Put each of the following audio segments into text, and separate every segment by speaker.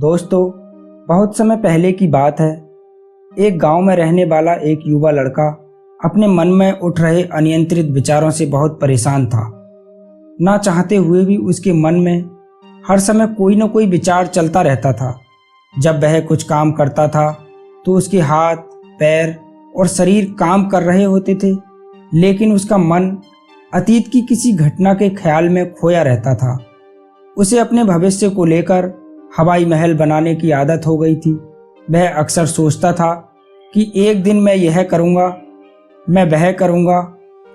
Speaker 1: दोस्तों, बहुत समय पहले की बात है। एक गांव में रहने वाला एक युवा लड़का अपने मन में उठ रहे अनियंत्रित विचारों से बहुत परेशान था। ना चाहते हुए भी उसके मन में हर समय कोई न कोई विचार चलता रहता था। जब वह कुछ काम करता था तो उसके हाथ, पैर और शरीर काम कर रहे होते थे, लेकिन उसका मन अतीत की किसी घटना के ख्याल में खोया रहता था। उसे अपने भविष्य को लेकर हवाई महल बनाने की आदत हो गई थी। वह अक्सर सोचता था कि एक दिन मैं यह करूँगा, मैं वह करूँगा,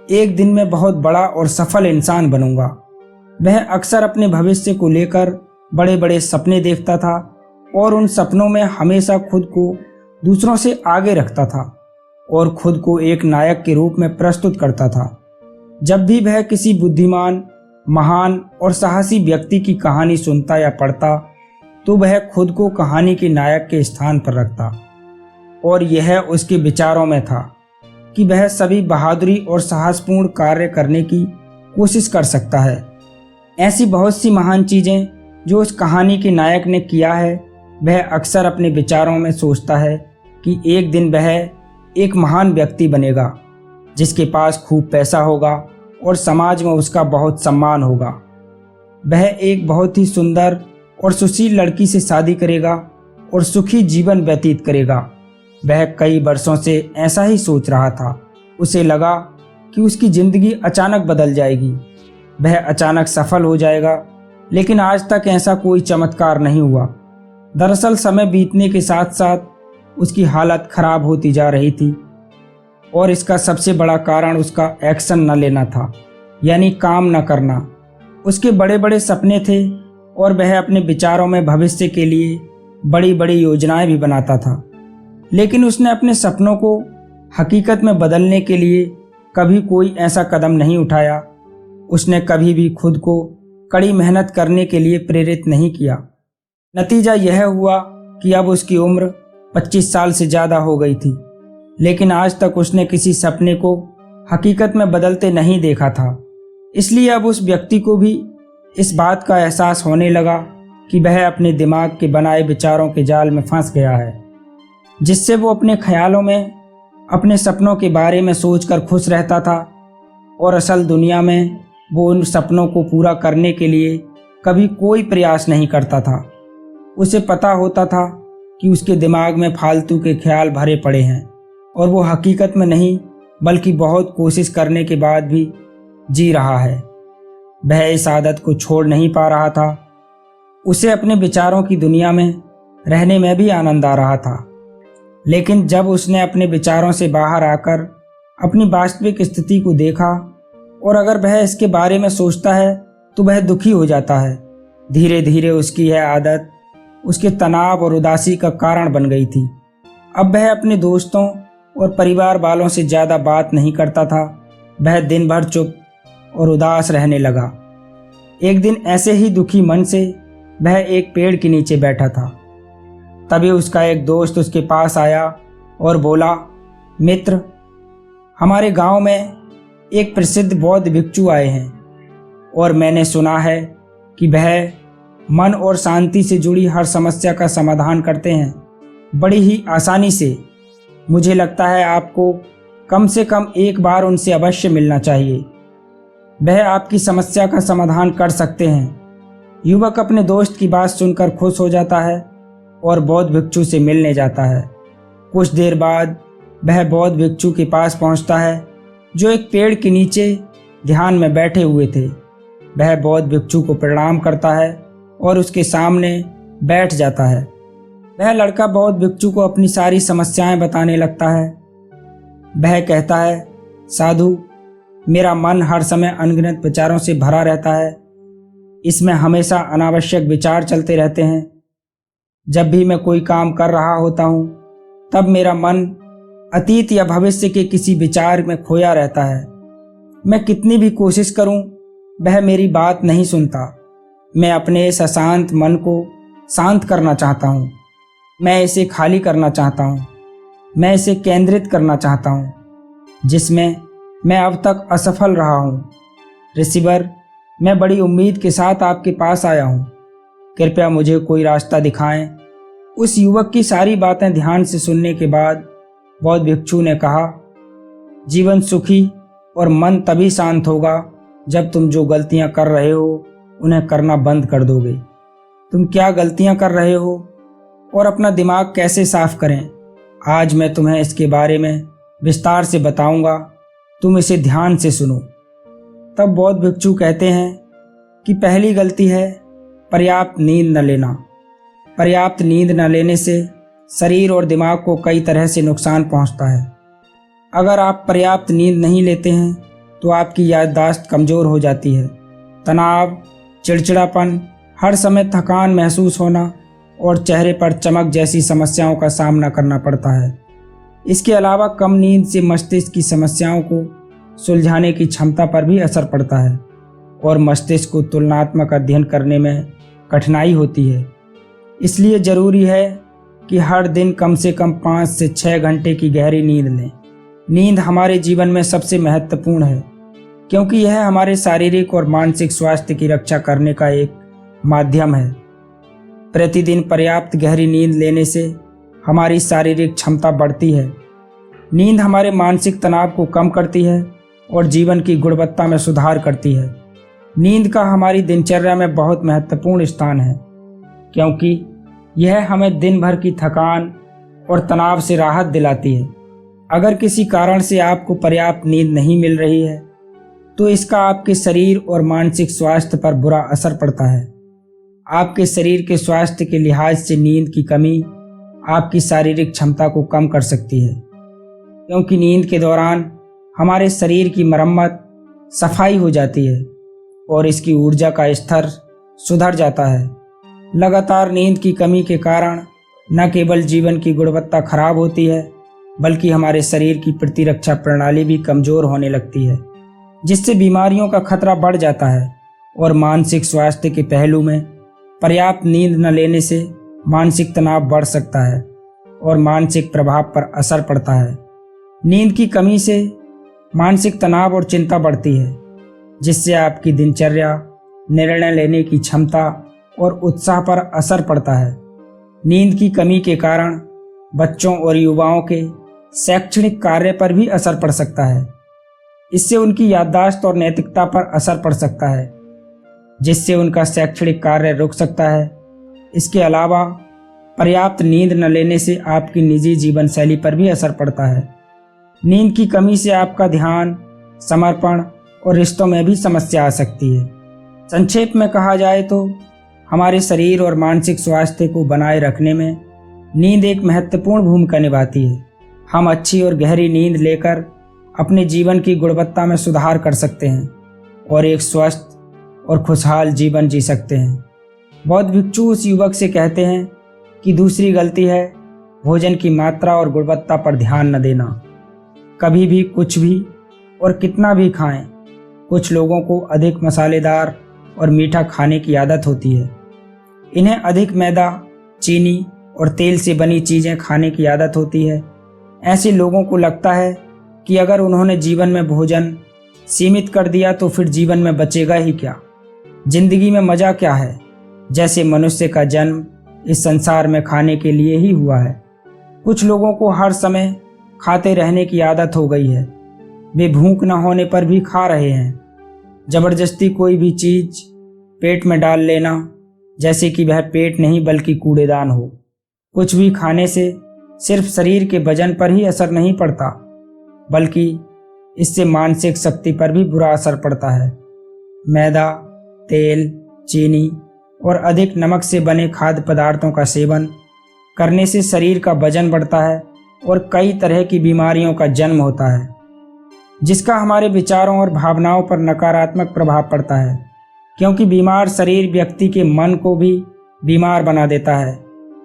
Speaker 1: एक दिन मैं बहुत बड़ा और सफल इंसान बनूँगा। वह अक्सर अपने भविष्य को लेकर बड़े बड़े सपने देखता था और उन सपनों में हमेशा खुद को दूसरों से आगे रखता था और खुद को एक नायक के रूप में प्रस्तुत करता था। जब भी वह किसी बुद्धिमान, महान और साहसी व्यक्ति की कहानी सुनता या पढ़ता तो वह खुद को कहानी के नायक के स्थान पर रखता और यह उसके विचारों में था कि वह सभी बहादुरी और साहसपूर्ण कार्य करने की कोशिश कर सकता है। ऐसी बहुत सी महान चीज़ें जो उस कहानी के नायक ने किया है, वह अक्सर अपने विचारों में सोचता है कि एक दिन वह एक महान व्यक्ति बनेगा जिसके पास खूब पैसा होगा और समाज में उसका बहुत सम्मान होगा। वह एक बहुत ही सुंदर और सुशील लड़की से शादी करेगा और सुखी जीवन व्यतीत करेगा। वह कई वर्षों से ऐसा ही सोच रहा था। उसे लगा कि उसकी जिंदगी अचानक बदल जाएगी, वह अचानक सफल हो जाएगा, लेकिन आज तक ऐसा कोई चमत्कार नहीं हुआ। दरअसल समय बीतने के साथ साथ उसकी हालत खराब होती जा रही थी और इसका सबसे बड़ा कारण उसका एक्शन न लेना था, यानी काम न करना। उसके बड़े बड़े सपने थे और वह अपने विचारों में भविष्य के लिए बड़ी बड़ी योजनाएं भी बनाता था, लेकिन उसने अपने सपनों को हकीकत में बदलने के लिए कभी कोई ऐसा कदम नहीं उठाया। उसने कभी भी खुद को कड़ी मेहनत करने के लिए प्रेरित नहीं किया। नतीजा यह हुआ कि अब उसकी उम्र 25 साल से ज़्यादा हो गई थी, लेकिन आज तक उसने किसी सपने को हकीकत में बदलते नहीं देखा था। इसलिए अब उस व्यक्ति को भी इस बात का एहसास होने लगा कि वह अपने दिमाग के बनाए विचारों के जाल में फंस गया है, जिससे वो अपने ख्यालों में अपने सपनों के बारे में सोचकर खुश रहता था और असल दुनिया में वो उन सपनों को पूरा करने के लिए कभी कोई प्रयास नहीं करता था। उसे पता होता था कि उसके दिमाग में फालतू के ख्याल भरे पड़े हैं और वो हकीकत में नहीं बल्कि बहुत कोशिश करने के बाद भी जी रहा है। वह इस आदत को छोड़ नहीं पा रहा था। उसे अपने विचारों की दुनिया में रहने में भी आनंद आ रहा था, लेकिन जब उसने अपने विचारों से बाहर आकर अपनी वास्तविक स्थिति को देखा और अगर वह इसके बारे में सोचता है तो वह दुखी हो जाता है। धीरे धीरे उसकी यह आदत उसके तनाव और उदासी का कारण बन गई थी। अब वह अपने दोस्तों और परिवार वालों से ज़्यादा बात नहीं करता था। वह दिन भर चुप और उदास रहने लगा। एक दिन ऐसे ही दुखी मन से वह एक पेड़ के नीचे बैठा था। तभी उसका एक दोस्त उसके पास आया और बोला, मित्र, हमारे गांव में एक प्रसिद्ध बौद्ध भिक्षु आए हैं और मैंने सुना है कि वह मन और शांति से जुड़ी हर समस्या का समाधान करते हैं बड़ी ही आसानी से। मुझे लगता है आपको कम से कम एक बार उनसे अवश्य मिलना चाहिए। वह आपकी समस्या का समाधान कर सकते हैं। युवक अपने दोस्त की बात सुनकर खुश हो जाता है और बौद्ध भिक्षु से मिलने जाता है। कुछ देर बाद वह बौद्ध भिक्षु के पास पहुंचता है जो एक पेड़ के नीचे ध्यान में बैठे हुए थे। वह बौद्ध भिक्षु को प्रणाम करता है और उसके सामने बैठ जाता है। वह लड़का बौद्ध भिक्षु को अपनी सारी समस्याएं बताने लगता है। वह कहता है, साधु, मेरा मन हर समय अनगिनत विचारों से भरा रहता है। इसमें हमेशा अनावश्यक विचार चलते रहते हैं। जब भी मैं कोई काम कर रहा होता हूँ तब मेरा मन अतीत या भविष्य के किसी विचार में खोया रहता है। मैं कितनी भी कोशिश करूँ वह मेरी बात नहीं सुनता। मैं अपने इस अशांत मन को शांत करना चाहता हूँ। मैं इसे खाली करना चाहता हूँ। मैं इसे केंद्रित करना चाहता हूँ जिसमें मैं अब तक असफल रहा हूँ। रिसीवर, मैं बड़ी उम्मीद के साथ आपके पास आया हूँ कृपया मुझे कोई रास्ता दिखाएं। उस युवक की सारी बातें ध्यान से सुनने के बाद बौद्ध भिक्षु ने कहा, जीवन सुखी और मन तभी शांत होगा जब तुम जो गलतियां कर रहे हो उन्हें करना बंद कर दोगे। तुम क्या गलतियां कर रहे हो और अपना दिमाग कैसे साफ करें, आज मैं तुम्हें इसके बारे में विस्तार से बताऊंगा। तुम इसे ध्यान से सुनो। तब बौद्ध भिक्षु कहते हैं कि पहली गलती है पर्याप्त नींद न लेना। पर्याप्त नींद न लेने से शरीर और दिमाग को कई तरह से नुकसान पहुंचता है। अगर आप पर्याप्त नींद नहीं लेते हैं तो आपकी याददाश्त कमज़ोर हो जाती है। तनाव, चिड़चिड़ापन, हर समय थकान महसूस होना और चेहरे पर चमक जैसी समस्याओं का सामना करना पड़ता है। इसके अलावा कम नींद से मस्तिष्क की समस्याओं को सुलझाने की क्षमता पर भी असर पड़ता है और मस्तिष्क को तुलनात्मक अध्ययन करने में कठिनाई होती है। इसलिए ज़रूरी है कि हर दिन कम से कम 5 से 6 घंटे की गहरी नींद लें। नींद हमारे जीवन में सबसे महत्वपूर्ण है क्योंकि यह हमारे शारीरिक और मानसिक स्वास्थ्य की रक्षा करने का एक माध्यम है। प्रतिदिन पर्याप्त गहरी नींद लेने से हमारी शारीरिक क्षमता बढ़ती है। नींद हमारे मानसिक तनाव को कम करती है और जीवन की गुणवत्ता में सुधार करती है। नींद का हमारी दिनचर्या में बहुत महत्वपूर्ण स्थान है क्योंकि यह हमें दिन भर की थकान और तनाव से राहत दिलाती है। अगर किसी कारण से आपको पर्याप्त नींद नहीं मिल रही है तो इसका आपके शरीर और मानसिक स्वास्थ्य पर बुरा असर पड़ता है। आपके शरीर के स्वास्थ्य के लिहाज से नींद की कमी आपकी शारीरिक क्षमता को कम कर सकती है क्योंकि नींद के दौरान हमारे शरीर की मरम्मत, सफाई हो जाती है और इसकी ऊर्जा का स्तर सुधर जाता है। लगातार नींद की कमी के कारण न केवल जीवन की गुणवत्ता खराब होती है बल्कि हमारे शरीर की प्रतिरक्षा प्रणाली भी कमज़ोर होने लगती है, जिससे बीमारियों का खतरा बढ़ जाता है। और मानसिक स्वास्थ्य के पहलू में पर्याप्त नींद न लेने से मानसिक तनाव बढ़ सकता है और मानसिक प्रभाव पर असर पड़ता है। नींद की कमी से मानसिक तनाव और चिंता बढ़ती है, जिससे आपकी दिनचर्या, निर्णय लेने की क्षमता और उत्साह पर असर पड़ता है। नींद की कमी के कारण बच्चों और युवाओं के शैक्षणिक कार्य पर भी असर पड़ सकता है। इससे उनकी याददाश्त और नैतिकता पर असर पड़ सकता है, जिससे उनका शैक्षणिक कार्य रुक सकता है। इसके अलावा पर्याप्त नींद न लेने से आपकी निजी जीवन शैली पर भी असर पड़ता है। नींद की कमी से आपका ध्यान, समर्पण और रिश्तों में भी समस्या आ सकती है। संक्षेप में कहा जाए तो हमारे शरीर और मानसिक स्वास्थ्य को बनाए रखने में नींद एक महत्वपूर्ण भूमिका निभाती है। हम अच्छी और गहरी नींद लेकर अपने जीवन की गुणवत्ता में सुधार कर सकते हैं और एक स्वस्थ और खुशहाल जीवन जी सकते हैं। बौद्ध भिक्षु उस युवक से कहते हैं कि दूसरी गलती है भोजन की मात्रा और गुणवत्ता पर ध्यान न देना। कभी भी कुछ भी और कितना भी खाएं। कुछ लोगों को अधिक मसालेदार और मीठा खाने की आदत होती है। इन्हें अधिक मैदा, चीनी और तेल से बनी चीज़ें खाने की आदत होती है। ऐसे लोगों को लगता है कि अगर उन्होंने जीवन में भोजन सीमित कर दिया तो फिर जीवन में बचेगा ही क्या, जिंदगी में मज़ा क्या है। जैसे मनुष्य का जन्म इस संसार में खाने के लिए ही हुआ है। कुछ लोगों को हर समय खाते रहने की आदत हो गई है। वे भूख न होने पर भी खा रहे हैं। ज़बरदस्ती कोई भी चीज़ पेट में डाल लेना, जैसे कि वह पेट नहीं बल्कि कूड़ेदान हो। कुछ भी खाने से सिर्फ शरीर के वजन पर ही असर नहीं पड़ता, बल्कि इससे मानसिक शक्ति पर भी बुरा असर पड़ता है। मैदा, तेल, चीनी और अधिक नमक से बने खाद्य पदार्थों का सेवन करने से शरीर का वजन बढ़ता है और कई तरह की बीमारियों का जन्म होता है, जिसका हमारे विचारों और भावनाओं पर नकारात्मक प्रभाव पड़ता है। क्योंकि बीमार शरीर व्यक्ति के मन को भी बीमार बना देता है,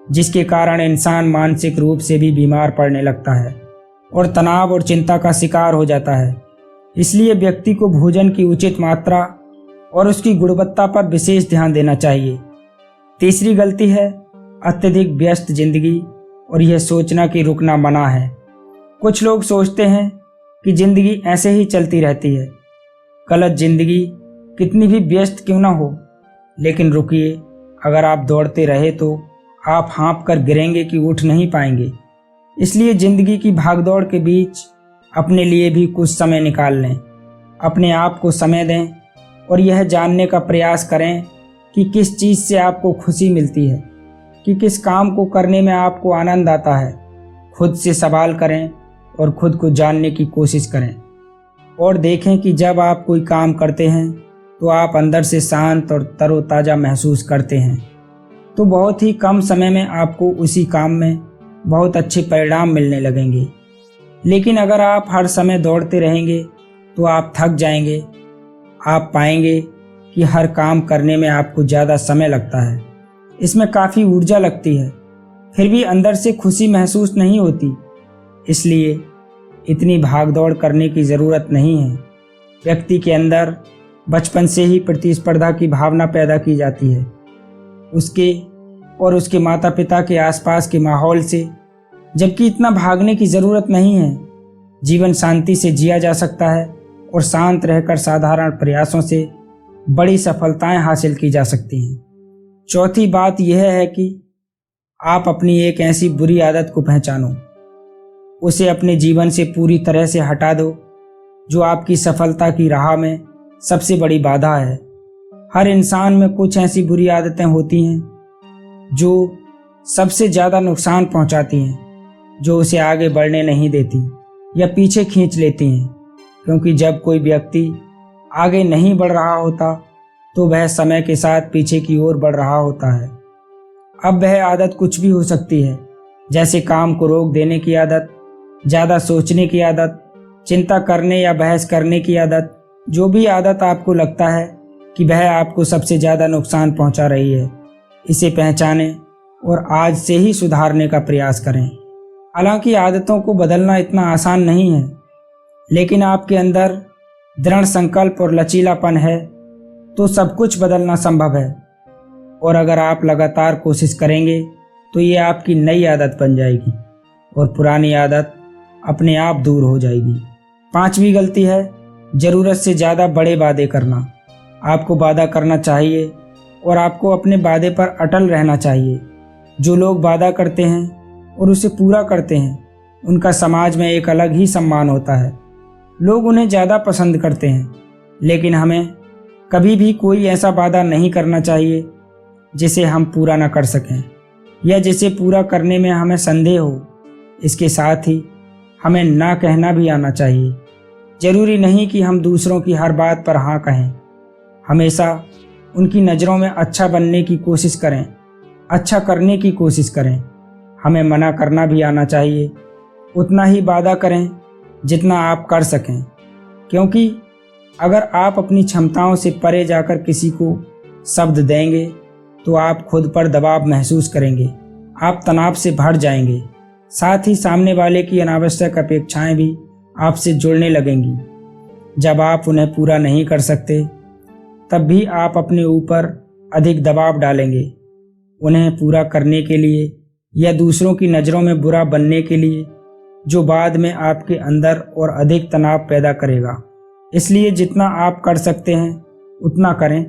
Speaker 1: जिसके कारण इंसान मानसिक रूप से भी बीमार पड़ने लगता है और तनाव और चिंता का शिकार हो जाता है। इसलिए व्यक्ति को भोजन की उचित मात्रा और उसकी गुणवत्ता पर विशेष ध्यान देना चाहिए। तीसरी गलती है अत्यधिक व्यस्त जिंदगी और यह सोचना कि रुकना मना है। कुछ लोग सोचते हैं कि जिंदगी ऐसे ही चलती रहती है। गलत। जिंदगी कितनी भी व्यस्त क्यों ना हो, लेकिन रुकिए, अगर आप दौड़ते रहे तो आप हाँफ कर गिरेंगे कि उठ नहीं पाएंगे। इसलिए जिंदगी की भागदौड़ के बीच अपने लिए भी कुछ समय निकाल लें, अपने आप को समय दें और यह जानने का प्रयास करें कि किस चीज़ से आपको खुशी मिलती है, कि किस काम को करने में आपको आनंद आता है। खुद से सवाल करें और खुद को जानने की कोशिश करें और देखें कि जब आप कोई काम करते हैं तो आप अंदर से शांत और तरोताज़ा महसूस करते हैं, तो बहुत ही कम समय में आपको उसी काम में बहुत अच्छे परिणाम मिलने लगेंगे। लेकिन अगर आप हर समय दौड़ते रहेंगे तो आप थक जाएंगे। आप पाएंगे कि हर काम करने में आपको ज़्यादा समय लगता है, इसमें काफ़ी ऊर्जा लगती है, फिर भी अंदर से खुशी महसूस नहीं होती। इसलिए इतनी भागदौड़ करने की ज़रूरत नहीं है। व्यक्ति के अंदर बचपन से ही प्रतिस्पर्धा की भावना पैदा की जाती है, उसके और उसके माता पिता के आसपास के माहौल से, जबकि इतना भागने की ज़रूरत नहीं है। जीवन शांति से जिया जा सकता है और शांत रहकर साधारण प्रयासों से बड़ी सफलताएं हासिल की जा सकती हैं। चौथी बात यह है कि आप अपनी एक ऐसी बुरी आदत को पहचानो, उसे अपने जीवन से पूरी तरह से हटा दो जो आपकी सफलता की राह में सबसे बड़ी बाधा है। हर इंसान में कुछ ऐसी बुरी आदतें होती हैं जो सबसे ज़्यादा नुकसान पहुंचाती हैं, जो उसे आगे बढ़ने नहीं देती या पीछे खींच लेती हैं। क्योंकि जब कोई व्यक्ति आगे नहीं बढ़ रहा होता तो वह समय के साथ पीछे की ओर बढ़ रहा होता है। अब वह आदत कुछ भी हो सकती है, जैसे काम को रोक देने की आदत, ज़्यादा सोचने की आदत, चिंता करने या बहस करने की आदत। जो भी आदत आपको लगता है कि वह आपको सबसे ज़्यादा नुकसान पहुंचा रही है, इसे पहचानें और आज से ही सुधारने का प्रयास करें। हालांकि आदतों को बदलना इतना आसान नहीं है, लेकिन आपके अंदर दृढ़ संकल्प और लचीलापन है तो सब कुछ बदलना संभव है। और अगर आप लगातार कोशिश करेंगे तो ये आपकी नई आदत बन जाएगी और पुरानी आदत अपने आप दूर हो जाएगी। पांचवी गलती है ज़रूरत से ज़्यादा बड़े वादे करना। आपको वादा करना चाहिए और आपको अपने वादे पर अटल रहना चाहिए। जो लोग वादा करते हैं और उसे पूरा करते हैं, उनका समाज में एक अलग ही सम्मान होता है। लोग उन्हें ज़्यादा पसंद करते हैं। लेकिन हमें कभी भी कोई ऐसा वादा नहीं करना चाहिए जिसे हम पूरा ना कर सकें या जिसे पूरा करने में हमें संदेह हो। इसके साथ ही हमें ना कहना भी आना चाहिए। ज़रूरी नहीं कि हम दूसरों की हर बात पर हाँ कहें। हमेशा उनकी नज़रों में अच्छा बनने की कोशिश करें, अच्छा करने की कोशिश करें। हमें मना करना भी आना चाहिए। उतना ही वादा करें जितना आप कर सकें, क्योंकि अगर आप अपनी क्षमताओं से परे जाकर किसी को शब्द देंगे तो आप खुद पर दबाव महसूस करेंगे, आप तनाव से भर जाएंगे। साथ ही सामने वाले की अनावश्यक अपेक्षाएं भी आपसे जुड़ने लगेंगी। जब आप उन्हें पूरा नहीं कर सकते तब भी आप अपने ऊपर अधिक दबाव डालेंगे, उन्हें पूरा करने के लिए या दूसरों की नज़रों में बुरा बनने के लिए, जो बाद में आपके अंदर और अधिक तनाव पैदा करेगा। इसलिए जितना आप कर सकते हैं उतना करें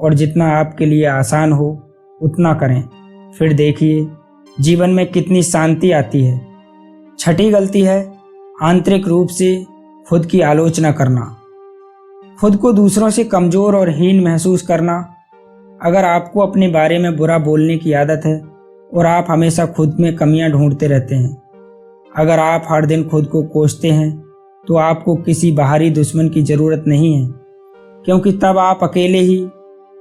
Speaker 1: और जितना आपके लिए आसान हो उतना करें। फिर देखिए जीवन में कितनी शांति आती है। छठी गलती है आंतरिक रूप से खुद की आलोचना करना, खुद को दूसरों से कमज़ोर और हीन महसूस करना। अगर आपको अपने बारे में बुरा बोलने की आदत है और आप हमेशा खुद में कमियां ढूंढते रहते हैं, अगर आप हर दिन खुद को कोसते हैं, तो आपको किसी बाहरी दुश्मन की ज़रूरत नहीं है, क्योंकि तब आप अकेले ही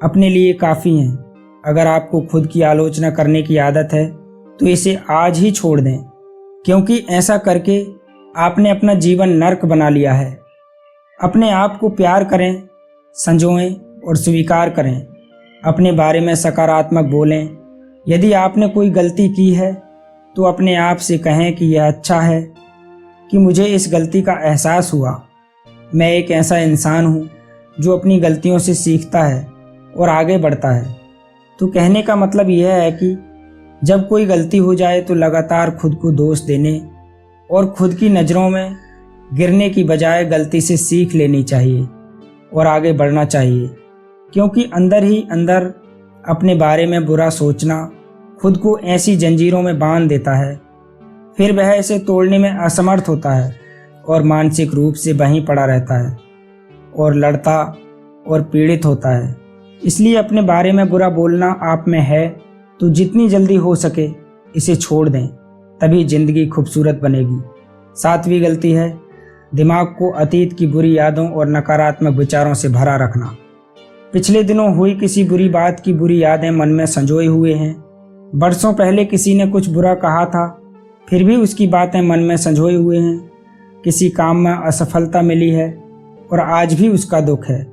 Speaker 1: अपने लिए काफ़ी हैं। अगर आपको खुद की आलोचना करने की आदत है तो इसे आज ही छोड़ दें, क्योंकि ऐसा करके आपने अपना जीवन नर्क बना लिया है। अपने आप को प्यार करें, संजोएं और स्वीकार करें। अपने बारे में सकारात्मक बोलें। यदि आपने कोई गलती की है तो अपने आप से कहें कि यह अच्छा है कि मुझे इस गलती का एहसास हुआ। मैं एक ऐसा इंसान हूँ जो अपनी गलतियों से सीखता है और आगे बढ़ता है। तो कहने का मतलब यह है कि जब कोई गलती हो जाए तो लगातार खुद को दोष देने और खुद की नज़रों में गिरने की बजाय गलती से सीख लेनी चाहिए और आगे बढ़ना चाहिए, क्योंकि अंदर ही अंदर अपने बारे में बुरा सोचना खुद को ऐसी जंजीरों में बांध देता है, फिर वह इसे तोड़ने में असमर्थ होता है और मानसिक रूप से वहीं पड़ा रहता है और लड़ता और पीड़ित होता है। इसलिए अपने बारे में बुरा बोलना आप में है तो जितनी जल्दी हो सके इसे छोड़ दें, तभी जिंदगी खूबसूरत बनेगी। 7वीं गलती है दिमाग को अतीत की बुरी यादों और नकारात्मक विचारों से भरा रखना। पिछले दिनों हुई किसी बुरी बात की बुरी यादें मन में संजोए हुए हैं। बरसों पहले किसी ने कुछ बुरा कहा था, फिर भी उसकी बातें मन में संजोए हुए हैं। किसी काम में असफलता मिली है और आज भी उसका दुख है।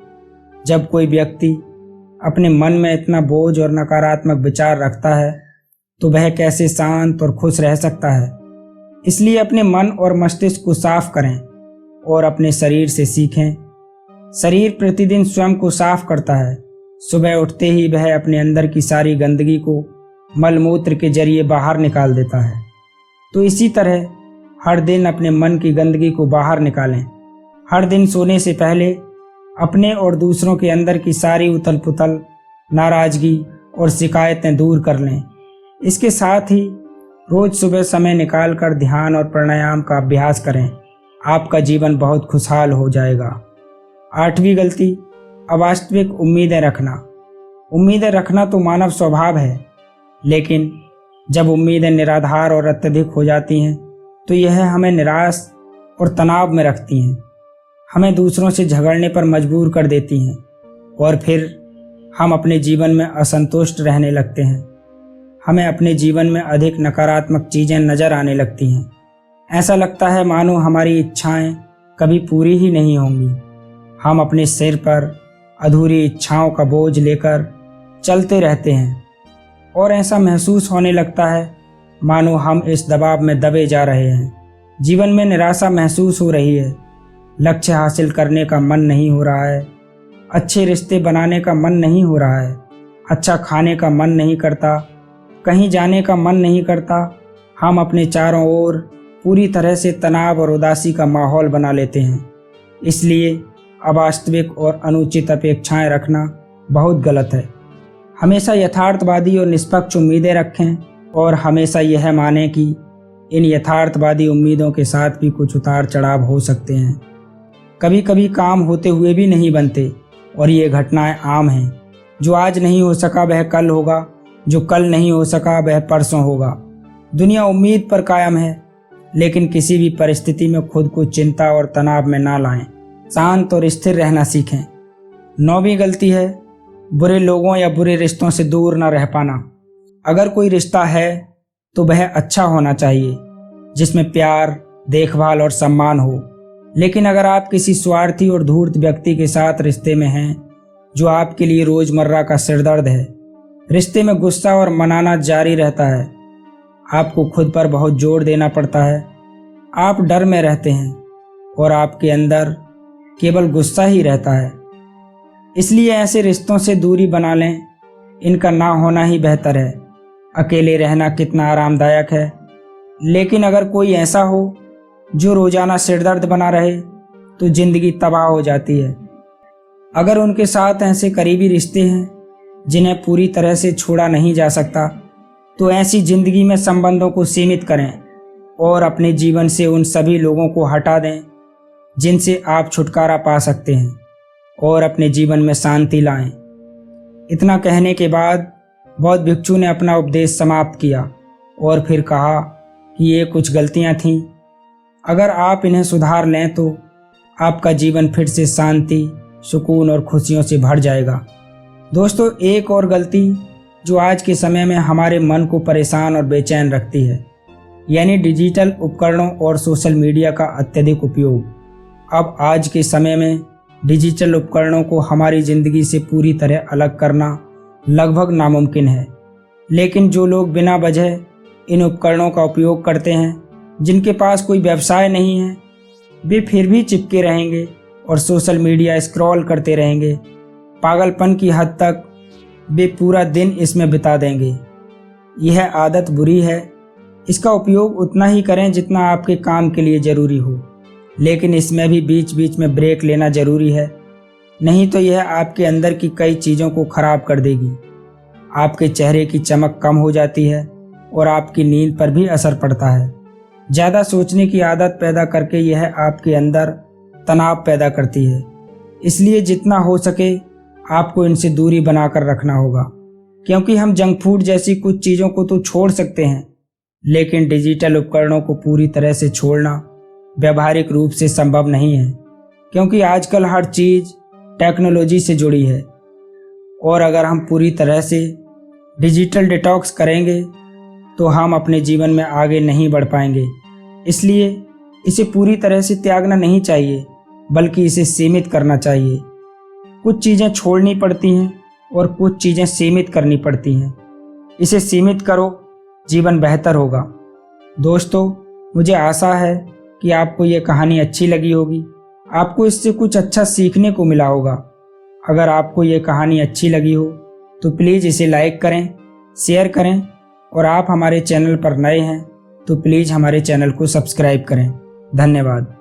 Speaker 1: जब कोई व्यक्ति अपने मन में इतना बोझ और नकारात्मक विचार रखता है तो वह कैसे शांत और खुश रह सकता है। इसलिए अपने मन और मस्तिष्क को साफ करें और अपने शरीर से सीखें। शरीर प्रतिदिन स्वयं को साफ करता है। सुबह उठते ही वह अपने अंदर की सारी गंदगी को मलमूत्र के जरिए बाहर निकाल देता है। तो इसी तरह हर दिन अपने मन की गंदगी को बाहर निकालें। हर दिन सोने से पहले अपने और दूसरों के अंदर की सारी उथल पुथल, नाराजगी और शिकायतें दूर कर लें। इसके साथ ही रोज सुबह समय निकालकर ध्यान और प्राणायाम का अभ्यास करें। आपका जीवन बहुत खुशहाल हो जाएगा। 8वीं गलती अवास्तविक उम्मीदें रखना। उम्मीदें रखना तो मानव स्वभाव है, लेकिन जब उम्मीदें निराधार और अत्यधिक हो जाती हैं तो यह हमें निराश और तनाव में रखती हैं। हमें दूसरों से झगड़ने पर मजबूर कर देती हैं और फिर हम अपने जीवन में असंतुष्ट रहने लगते हैं। हमें अपने जीवन में अधिक नकारात्मक चीज़ें नज़र आने लगती हैं। ऐसा लगता है मानो हमारी इच्छाएं कभी पूरी ही नहीं होंगी। हम अपने सिर पर अधूरी इच्छाओं का बोझ लेकर चलते रहते हैं और ऐसा महसूस होने लगता है मानो हम इस दबाव में दबे जा रहे हैं। जीवन में निराशा महसूस हो रही है। लक्ष्य हासिल करने का मन नहीं हो रहा है। अच्छे रिश्ते बनाने का मन नहीं हो रहा है। अच्छा खाने का मन नहीं करता। कहीं जाने का मन नहीं करता। हम अपने चारों ओर पूरी तरह से तनाव और उदासी का माहौल बना लेते हैं। इसलिए अवास्तविक और अनुचित अपेक्षाएं रखना बहुत गलत है। हमेशा यथार्थवादी और निष्पक्ष उम्मीदें रखें और हमेशा यह मानें कि इन यथार्थवादी उम्मीदों के साथ भी कुछ उतार चढ़ाव हो सकते हैं। कभी कभी काम होते हुए भी नहीं बनते और ये घटनाएं आम हैं। जो आज नहीं हो सका वह कल होगा, जो कल नहीं हो सका वह परसों होगा। दुनिया उम्मीद पर कायम है, लेकिन किसी भी परिस्थिति में खुद को चिंता और तनाव में ना लाएं। शांत और स्थिर रहना सीखें। 9वीं गलती है बुरे लोगों या बुरे रिश्तों से दूर न रह पाना। अगर कोई रिश्ता है तो वह अच्छा होना चाहिए, जिसमें प्यार, देखभाल और सम्मान हो। लेकिन अगर आप किसी स्वार्थी और धूर्त व्यक्ति के साथ रिश्ते में हैं जो आपके लिए रोजमर्रा का सिरदर्द है, रिश्ते में गुस्सा और मनाना जारी रहता है। आपको खुद पर बहुत जोर देना पड़ता है। आप डर में रहते हैं और आपके अंदर केवल गुस्सा ही रहता है। इसलिए ऐसे रिश्तों से दूरी बना लें। इनका ना होना ही बेहतर है। अकेले रहना कितना आरामदायक है, लेकिन अगर कोई ऐसा हो जो रोजाना सिरदर्द बना रहे तो जिंदगी तबाह हो जाती है। अगर उनके साथ ऐसे करीबी रिश्ते हैं जिन्हें पूरी तरह से छोड़ा नहीं जा सकता, तो ऐसी जिंदगी में संबंधों को सीमित करें और अपने जीवन से उन सभी लोगों को हटा दें जिनसे आप छुटकारा पा सकते हैं और अपने जीवन में शांति लाएं। इतना कहने के बाद बौद्ध भिक्षु ने अपना उपदेश समाप्त किया और फिर कहा कि ये कुछ गलतियां थीं। अगर आप इन्हें सुधार लें तो आपका जीवन फिर से शांति, सुकून और खुशियों से भर जाएगा। दोस्तों, एक और गलती जो आज के समय में हमारे मन को परेशान और बेचैन रखती है, यानी डिजिटल उपकरणों और सोशल मीडिया का अत्यधिक उपयोग। अब आज के समय में डिजिटल उपकरणों को हमारी ज़िंदगी से पूरी तरह अलग करना लगभग नामुमकिन है, लेकिन जो लोग बिना वजह इन उपकरणों का उपयोग करते हैं, जिनके पास कोई व्यवसाय नहीं है, वे फिर भी चिपके रहेंगे और सोशल मीडिया स्क्रॉल करते रहेंगे। पागलपन की हद तक वे पूरा दिन इसमें बिता देंगे। यह आदत बुरी है। इसका उपयोग उतना ही करें जितना आपके काम के लिए ज़रूरी हो, लेकिन इसमें भी बीच बीच में ब्रेक लेना ज़रूरी है, नहीं तो यह आपके अंदर की कई चीज़ों को ख़राब कर देगी। आपके चेहरे की चमक कम हो जाती है और आपकी नींद पर भी असर पड़ता है। ज़्यादा सोचने की आदत पैदा करके यह आपके अंदर तनाव पैदा करती है। इसलिए जितना हो सके आपको इनसे दूरी बनाकर रखना होगा, क्योंकि हम जंक फूड जैसी कुछ चीज़ों को तो छोड़ सकते हैं, लेकिन डिजिटल उपकरणों को पूरी तरह से छोड़ना व्यावहारिक रूप से संभव नहीं है, क्योंकि आजकल हर चीज़ टेक्नोलॉजी से जुड़ी है। और अगर हम पूरी तरह से डिजिटल डिटॉक्स करेंगे तो हम अपने जीवन में आगे नहीं बढ़ पाएंगे। इसलिए इसे पूरी तरह से त्यागना नहीं चाहिए, बल्कि इसे सीमित करना चाहिए। कुछ चीज़ें छोड़नी पड़ती हैं और कुछ चीज़ें सीमित करनी पड़ती हैं। इसे सीमित करो, जीवन बेहतर होगा। दोस्तों, मुझे आशा है कि आपको ये कहानी अच्छी लगी होगी, आपको इससे कुछ अच्छा सीखने को मिला होगा। अगर आपको ये कहानी अच्छी लगी हो तो प्लीज़ इसे लाइक करें, शेयर करें, और आप हमारे चैनल पर नए हैं तो प्लीज़ हमारे चैनल को सब्सक्राइब करें। धन्यवाद।